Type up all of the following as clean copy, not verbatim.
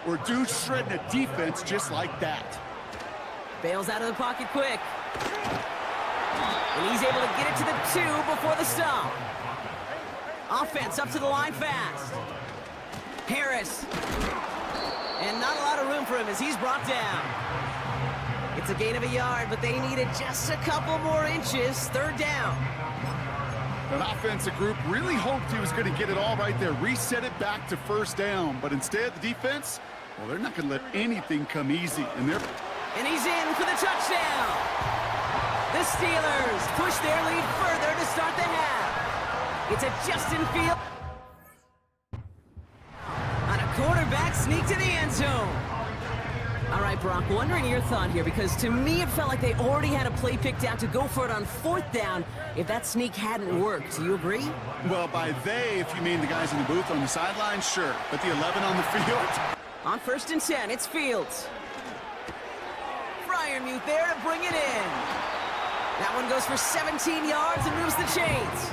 or dudes shredding a defense just like that. Bails out of the pocket quick. And he's able to get it to the 2 before the stop. Offense up to the line fast. Harris. And not a lot of room for him as he's brought down. It's a gain of a yard, but they needed just a couple more inches. 3rd down. That offensive group really hoped he was going to get it all right there, reset it back to 1st down. But instead, the defense, well, they're not going to let anything come easy. And he's in for the touchdown. The Steelers push their lead further to start the half. It's a Justin Fields on a quarterback sneak to the end zone. All right, Brock, wondering your thought here, because to me it felt like they already had a play picked out to go for it on 4th down if that sneak hadn't worked. Do you agree? Well, by they, if you mean the guys in the booth on the sideline, sure. But the 11 on the field? On 1st and 10, it's Fields. Freiermuth there to bring it in. That one goes for 17 yards and moves the chains.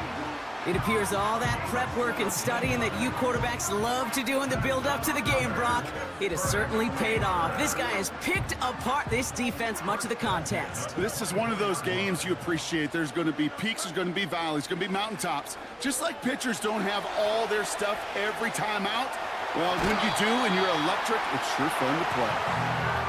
It appears all that prep work and studying that you quarterbacks love to do in the build-up to the game, Brock, it has certainly paid off. This guy has picked apart this defense much of the contest. This is one of those games you appreciate. There's going to be peaks, there's going to be valleys, there's going to be mountaintops. Just like pitchers don't have all their stuff every time out, well, when you do and you're electric, it's sure fun to play.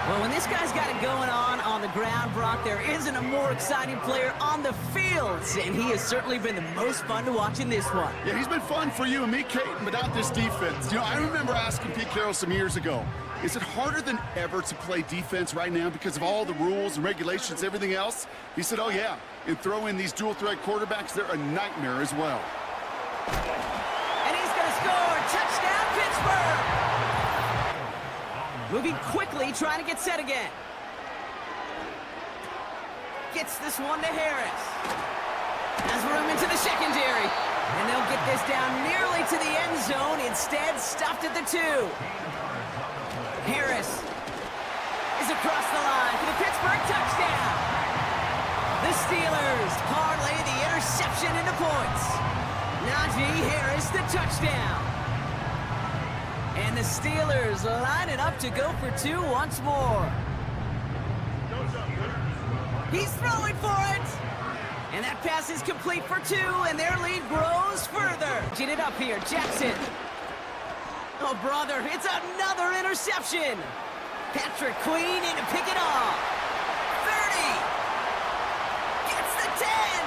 Well, when this guy's got it going on the ground, Brock, there isn't a more exciting player on the field, and he has certainly been the most fun to watch in this one. Yeah, he's been fun for you and me, Caden, without this defense. You know, I remember asking Pete Carroll some years ago, is it harder than ever to play defense right now because of all the rules and regulations, everything else? He said, oh, yeah, and throw in these dual-threat quarterbacks, they're a nightmare as well. And he's going to score. Touchdown, Pittsburgh! Moving quickly, trying to get set again. Gets this one to Harris. Has room into the secondary. And they'll get this down nearly to the end zone. Instead, stopped at the 2. Harris is across the line for the Pittsburgh touchdown. The Steelers parlay the interception into points. Najee Harris, the touchdown. And the Steelers line it up to go for 2 once more. He's throwing for it. And that pass is complete for 2, and their lead grows further. Get it up here, Jackson. Oh, brother, it's another interception. Patrick Queen in to pick it off. 30. Gets the 10.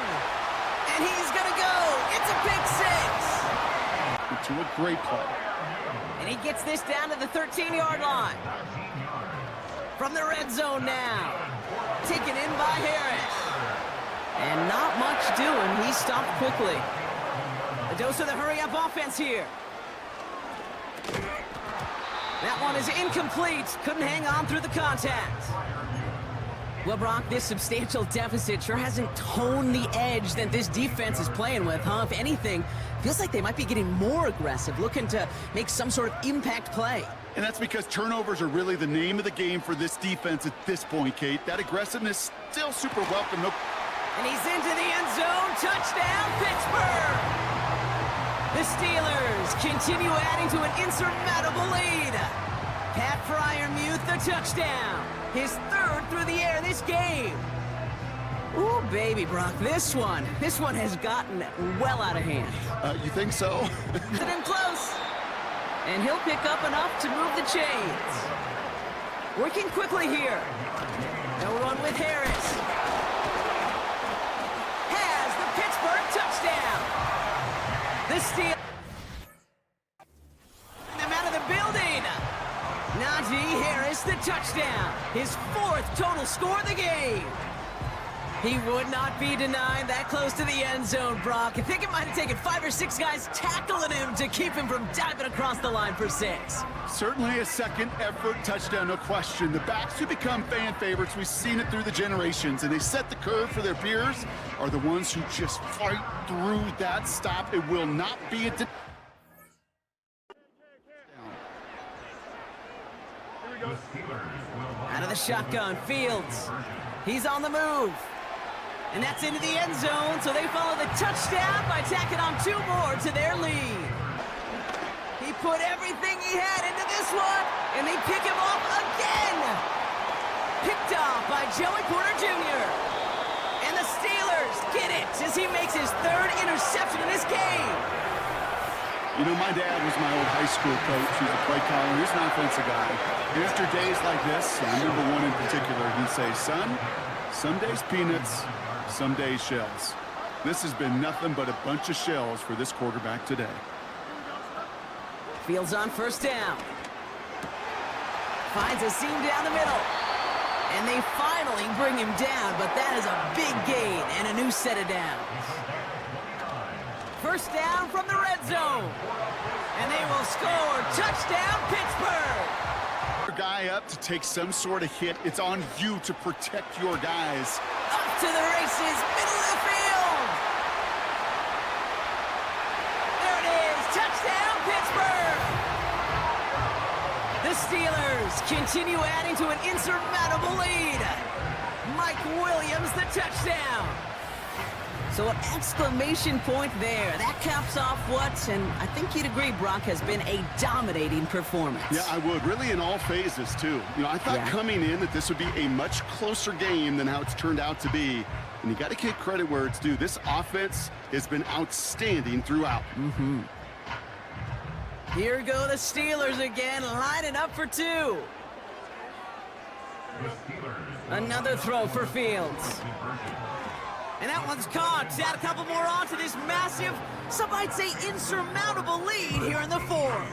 And he's going to go. It's a big 6. To a great play. And he gets this down to the 13-yard line. From the red zone now. Taken in by Harris. And not much doing. He stopped quickly. A dose of the hurry-up offense here. That one is incomplete. Couldn't hang on through the contact. Well, Brock, this substantial deficit sure hasn't toned the edge that this defense is playing with, huh? If anything, feels like they might be getting more aggressive, looking to make some sort of impact play. And that's because turnovers are really the name of the game for this defense at this point, Kate. That aggressiveness still super welcome. And he's into the end zone. Touchdown, Pittsburgh! The Steelers continue adding to an insurmountable lead. Pat Freiermuth, the touchdown. His 3rd through the air this game. Ooh, baby, Brock, this one has gotten well out of hand. You think so? It's in close. And he'll pick up enough to move the chains. Working quickly here. No run with Harris. Has the Pittsburgh touchdown. The Steelers. Them out of the building. Najee Harris, the touchdown. His 4th total score of the game. He would not be denied that close to the end zone, Brock. I think it might have taken 5 or 6 guys tackling him to keep him from diving across the line for 6. Certainly a second effort touchdown, no question. The backs who become fan favorites, we've seen it through the generations, and they set the curve for their peers, are the ones who just fight through that stop. It will not be a... Out of the shotgun, Fields. He's on the move. And that's into the end zone, so they follow the touchdown by tacking on 2 more to their lead. He put everything he had into this one, and they pick him off again. Picked off by Joey Porter Jr. And the Steelers get it as he makes his third interception in this game. You know, my dad was my old high school coach. He's a play caller. He's an offensive guy. And after days like this, I remember one in particular, he'd say, son, some days peanuts, some days shells. This has been nothing but a bunch of shells for this quarterback today. Fields on first down. Finds a seam down the middle. And they finally bring him down, but that is a big gain and a new set of downs. First down from the red zone. And they will score. Touchdown, Pittsburgh. Guy up to take some sort of hit. It's on you to protect your guys. Up to the races, middle of the field. There it is. Touchdown, Pittsburgh. The Steelers continue adding to an insurmountable lead. Mike Williams, the touchdown. So an exclamation point there. That caps off what, and I think you'd agree, Brock, has been a dominating performance. Yeah, I would. Really in all phases, too. You know, I thought coming in that this would be a much closer game than how it's turned out to be. And you got to give credit where it's due. This offense has been outstanding throughout. Here go the Steelers again, lining up for two. Another throw for Fields. And that one's caught. Add a couple more on to this massive, some might say insurmountable lead here in the fourth.